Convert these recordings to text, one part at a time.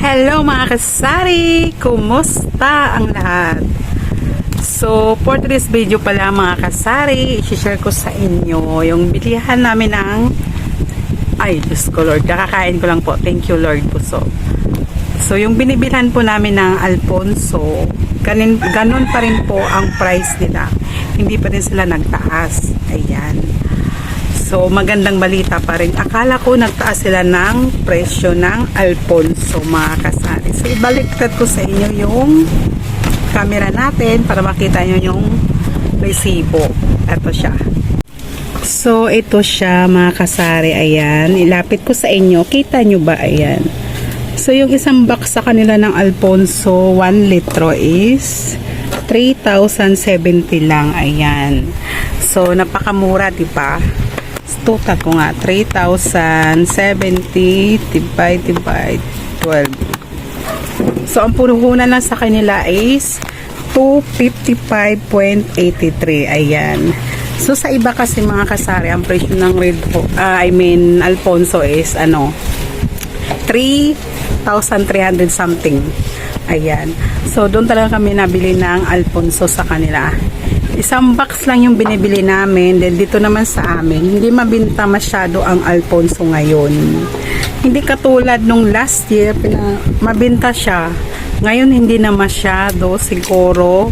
Hello mga kasari! Kumusta ang lahat? So, for today's video pala mga kasari, i-share ko sa inyo yung bilihan namin ng Diyos ko Lord, kakakain ko lang po. Thank you Lord po. So yung binibilhan po namin ng Alfonso, ganun pa rin po ang price nila. Hindi pa rin sila nagtaas. Ayan. So, magandang balita pa rin. Akala ko nagtaas sila ng presyo ng Alfonso, mga kasari. So, ibaliktad ko sa inyo yung camera natin para makita nyo yung resibo. Ito siya. So, ito siya, mga kasari. Ayan. Ilapit ko sa inyo. Kita nyo ba? Ayan. So, yung isang box sa kanila ng Alfonso, 1 litro is 3,070 lang. Ayan. So, napakamura, diba? Total ko nga 3,070 divide 12. So ang punuhunan lang sa kanila is 255.83. Ayan. So sa iba kasi mga kasari, ang presyo ng Alfonso is 3,300 something. Ayan. So doon talaga kami nabili ng Alfonso sa kanila. Isang box lang yung binibili namin. Then dito naman sa amin, hindi mabinta masyado ang Alfonso ngayon. Hindi katulad nung last year, mabinta siya. Ngayon hindi na masyado. Siguro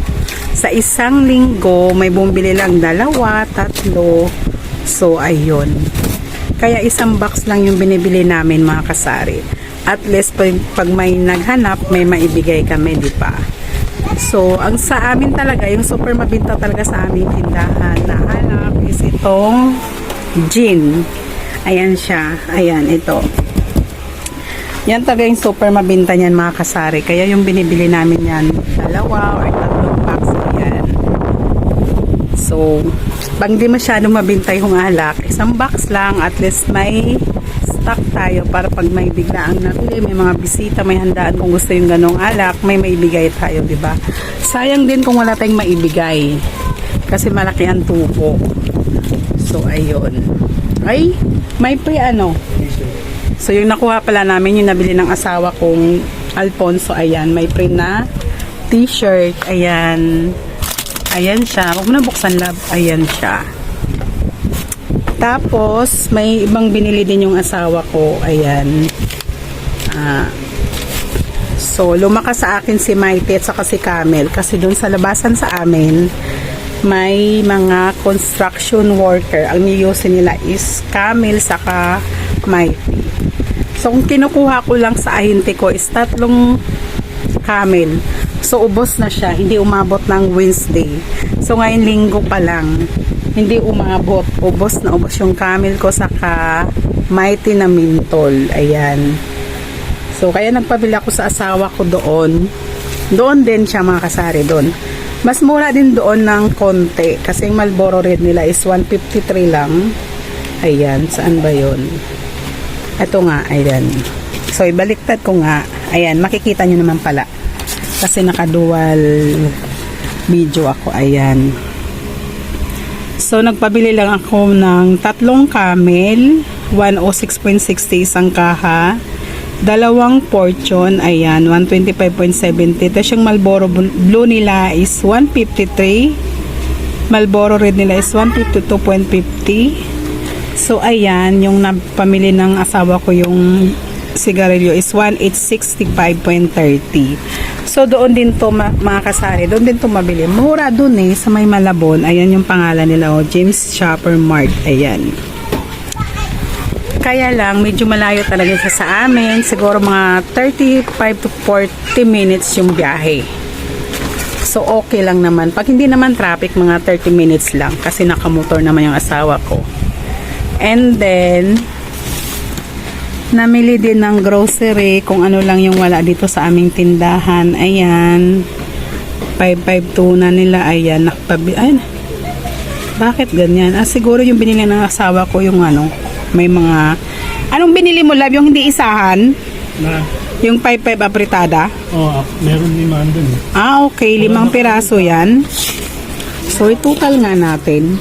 sa isang linggo, may bumili lang 2, 3. So ayun. Kaya isang box lang yung binibili namin mga kasari. At least pag may naghanap, may maibigay kami, di pa? So, ang sa amin talaga, yung super mabinta talaga sa aming tindahan na hanap is itong gin. Ayan siya. Ayan, ito. Yan talaga yung super mabinta niyan mga kasari. Kaya yung binibili namin yan, 2 or 3 packs. Ayan. So, pag di masyado mabinta yung alak, isang box lang, at least may stock tayo para pag may biglaang nabili, may mga bisita, may handaan kung gusto yung ganong alak, may maibigay tayo, di ba? Sayang din kung wala tayong maibigay kasi malaki ang tubo. So ayun. Ay, may So yung nakuha pala namin, yung nabili ng asawa kong Alfonso, ayan, may free na t-shirt. Ayan. Ayan siya. Huwag mo na buksan, love. Ayan siya. Tapos, may ibang binili din yung asawa ko. Ayan. So, lumakas sa akin si Maite at saka si Camel. Kasi dun sa labasan sa amin, may mga construction worker. Ang niyusin nila is Camel saka Maite. So, kung kinukuha ko lang sa ahente ko is 3 Camel. So, ubos na siya. Hindi umabot ng Wednesday. So, ngayon linggo pa lang. Hindi umabot. Ubos na ubos yung Camel ko saka Mighty na Mintol. Ayan. So, kaya nagpabili ako sa asawa ko doon. Doon din siya mga kasari doon. Mas mura din doon ng konti. Kasi yung Marlboro Red nila is 153 lang. Ayan. Saan ba yun? Ito nga. Ayan. So, ibaliktad ko nga. Ayan. Makikita nyo naman pala. Kasi naka-dual video ako. Ayan. So, nagpabili lang ako ng 3 Camel, 106.60 isang kaha, 2 Fortune, ayan, 125.70. Tapos yung Marlboro Blue nila is 153. Marlboro Red nila is 152.50. So, ayan, yung napamili ng asawa ko yung sigarilyo is 1,865.30. So, doon din to mga kasari, doon din to mabili. Mura doon sa may Malabon. Ayan yung pangalan nila, James Shopper Mart. Ayan. Kaya lang, medyo malayo talaga siya sa amin. Siguro mga 35 to 40 minutes yung biyahe. So, okay lang naman. Pag hindi naman traffic, mga 30 minutes lang. Kasi nakamotor naman yung asawa ko. And then, namili din ng grocery kung ano lang yung wala dito sa aming tindahan. Ayan. 552 na nila. Ayan. Ay, bakit ganyan? Siguro yung binili ng asawa ko yung may mga... Anong binili mo, love? Yung hindi isahan? Yung 55 apritada? Oo, meron 5 dun. Okay. 5 piraso yan. So, total nga natin.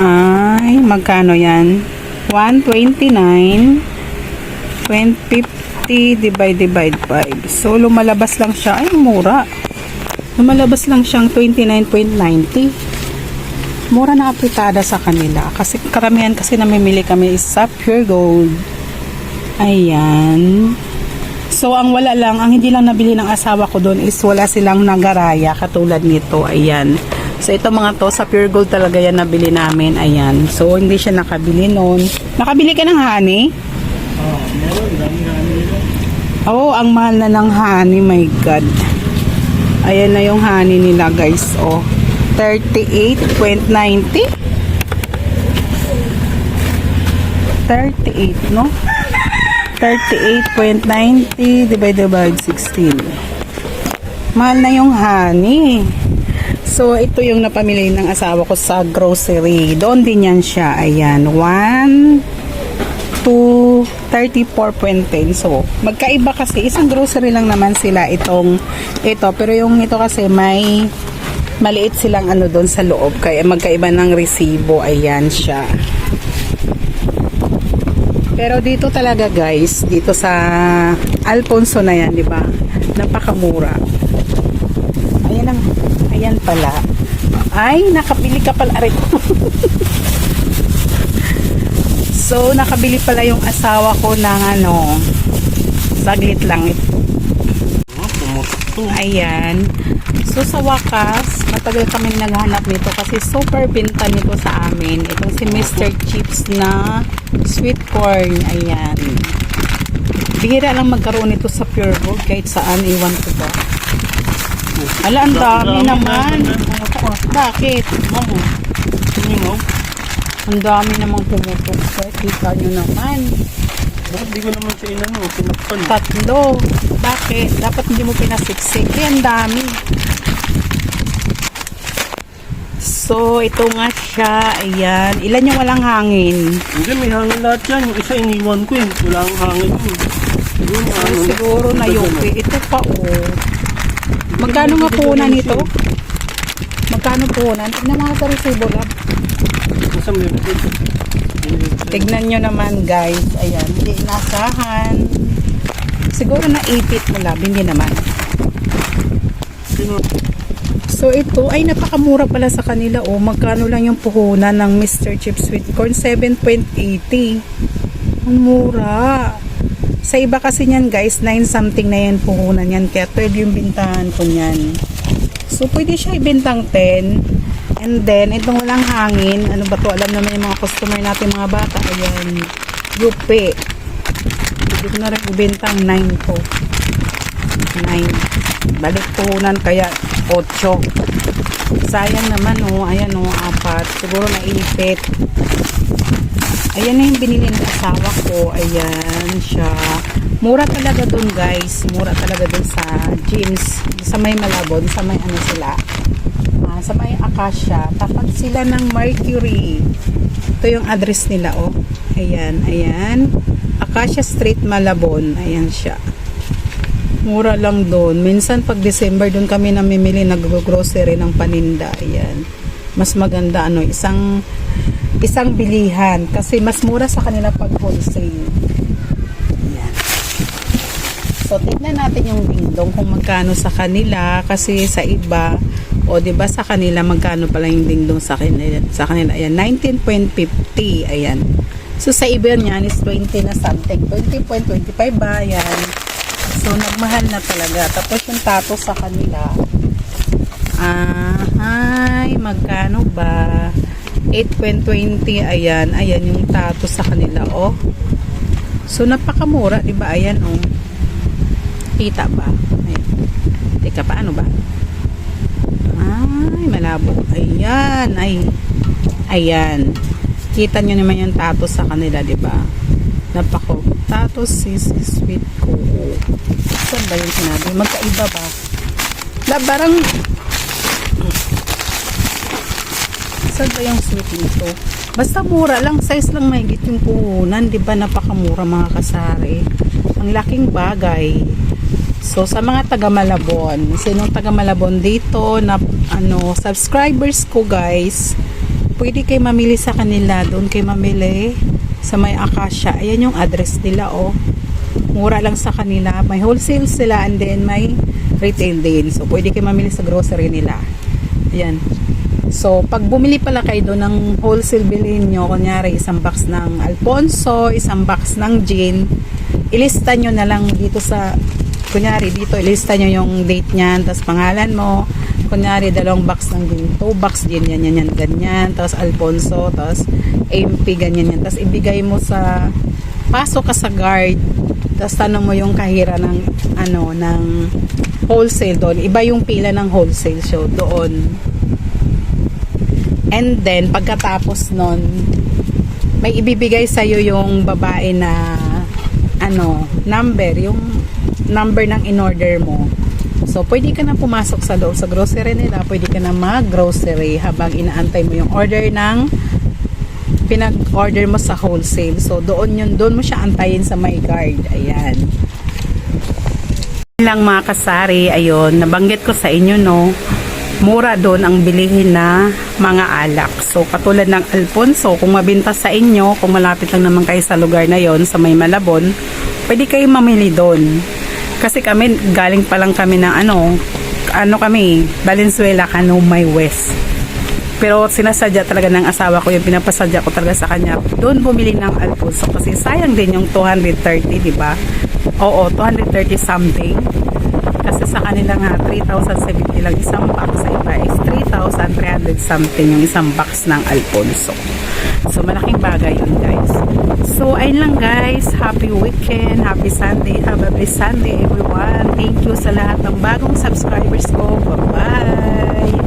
Ay, magkano yan? 129, 50, divide 5. So, lumalabas lang siya. Ay, mura. Lumalabas lang siyang 29.90. Mura na apritada sa kanila. Kasi karamihan kasi namimili kami is sa Pure Gold. Ayan. So, ang wala lang, ang hindi lang nabili ng asawa ko doon is wala silang nagaraya katulad nito. Ayan. So, ito mga to, sa Pure Gold talaga yan nabili namin. Ayan. So, hindi siya nakabili noon. Nakabili ka ng honey? Meron. Dami na ano nila. Oh, ang mahal na ng honey. My God. Ayan na yung honey nila, guys. Oh, 38.90. 38, no? 38.90 divided by 16. Mahal na yung honey. So, ito yung napamili ng asawa ko sa grocery. Doon din yan siya. Ayan. 1, 2, 34.10. So, magkaiba kasi. Isang grocery lang naman sila ito. Pero yung ito kasi may maliit silang ano doon sa loob. Kaya magkaiba ng resibo. Ayan siya. Pero dito talaga guys, dito sa Alfonso na yan, di ba? Napakamura. Ayan pala. Ay, nakabili ka pala rin. So, nakabili pala yung asawa ko ng ano, saglit lang ito. Ayan. So, sa wakas, matagal kami naghanap nito kasi super binta nito sa amin. Itong si Mr. Chips na sweet corn. Ayan. Bihira lang magkaroon ito sa Pure Gold kahit saan. Iwan ko ba? Ala, ang dami naman. Bakit? Ang dami namang pumutok. Kita nyo naman. Bakit di ko naman siya inano, pinakpan? 3. Bakit? Dapat hindi mo pinasiksik. Kaya ang dami. So, ito nga siya. Ayan. Ilan yung walang hangin? Hindi, may hangin lahat yan. Yung isa iniwan ko eh. Wala ang hangin yun. Yun, ano, Siguro na yoke. Ito pa oh. Magkano nga puhunan nito? Magkano puhunan? Tignan mga sa resibo lang. Masam yun. Tignan nyo naman guys. Ayan. Hindi inasahan. Siguro na 8 mo lang. Hindi naman. So ito ay napakamura pala sa kanila. Oh, magkano lang yung puhunan ng Mr. Chips Sweet Corn? 7.80. Ang mura. Sa iba kasi niyan guys, 9 something na yan puhunan yan. Kaya 12 yung bintahan ko niyan. So pwede siya ibintang 10. And then, itong walang hangin. Ano ba to? Alam naman yung mga customer natin, mga bata. Ayan. Yupi. Pwede ko na rin ibintang 9 to. 9. Balik puhunan kaya 8. Sayang naman oh. Ayan oh, 4. Siguro naipit. Ayan na yung binili ng asawa ko. Ayan siya. Mura talaga dun guys. Mura talaga dun sa gyms. Sa may Malabon. Sa may ano sila. Sa may Acacia. Tapat sila ng Mercury. Ito yung address nila oh. Ayan. Ayan. Acacia Street, Malabon. Ayan siya. Mura lang doon. Minsan pag December doon kami namimili nag-grocery ng paninda. Ayan. Mas maganda ano, isang bilihan kasi mas mura sa kanila pag wholesale. Ayan. So tignan natin yung dingdong kung magkano sa kanila kasi sa iba o di ba sa kanila magkano pala yung dingdong sa kanila. Ayan, 19.50. Ayan. So sa iba niyan is 20 na something. 20.25 ba? Ayan. So, nagmahal na talaga. Tapos yung tato sa kanila, ay, magkano ba? 8.20. Ayan. Ayan yung tato sa kanila, oh. So, napakamura, diba? Ayan, oh. Kita ba? Ayan. Teka, paano ba? Ay, malabo. Ayan. Ay. Ayan. Kita nyo naman yung tato sa kanila, diba? Napako. Tato sis sweet ko. Saan ba yung sinabi? Magkaiba ba? Barang saan ba yung sweet nito? Basta mura lang. Size lang mahigit yung puhunan. Diba napakamura mga kasari? Ang laking bagay. So sa mga taga Malabon, sinong taga Malabon dito na ano, subscribers ko guys, pwede kayo mamili sa kanila. Doon kayo mamili sa may Acacia. Ayan yung address nila, oh. Mura lang sa kanila. May wholesale sila and then may retail din. So, pwede kayo mamili sa grocery nila. Ayan. So, pag bumili pala kayo doon ng wholesale, bilhin nyo, kunyari, isang box ng Alfonso, isang box ng gin, ilista nyo na lang dito sa, kunyari, dito, ilista nyo yung date nyan, tapos pangalan mo, kunyari, 2 box ng gin, 2 box gin, yan, ganyan, tapos Alfonso, tapos MP, ganyan, yan. Tapos ibigay mo sa, pasok ka sa guard, tapos tanong mo yung kahira ng, ng wholesale doon. Iba yung pila ng wholesale show doon. And then, pagkatapos nun, may ibibigay sa'yo yung babae na, number, yung number ng in-order mo. So, pwede ka na pumasok sa loob sa grocery nila, pwede ka na mag-grocery habang inaantay mo yung order ng pinag-order mo sa wholesale. So, doon mo siya antayin sa my guard. Ayan. Lang mga kasari, ayun, nabanggit ko sa inyo, no, mura doon ang bilihin na mga alak. So, katulad ng Alfonso, kung mabinta sa inyo, kung malapit lang naman kayo sa lugar na yon sa may Malabon, pwede kayo mamili doon. Kasi kami, galing pa lang kami ng kami, Valenzuela, Canumay West. Pero sinasadya talaga ng asawa ko, yung pinapasadya ko talaga sa kanya, doon bumili ng Alfonso. Kasi sayang din yung 230, di ba? Oo, 230 something. Kasi sa kanila nga, 3,070 lang isang box. Sa iba is 3,300 something yung isang box ng Alfonso. So, malaking bagay yun, guys. So, ayun lang, guys. Happy weekend. Happy Sunday. Have a blessed Sunday, everyone. Thank you sa lahat ng bagong subscribers ko. Bye-bye!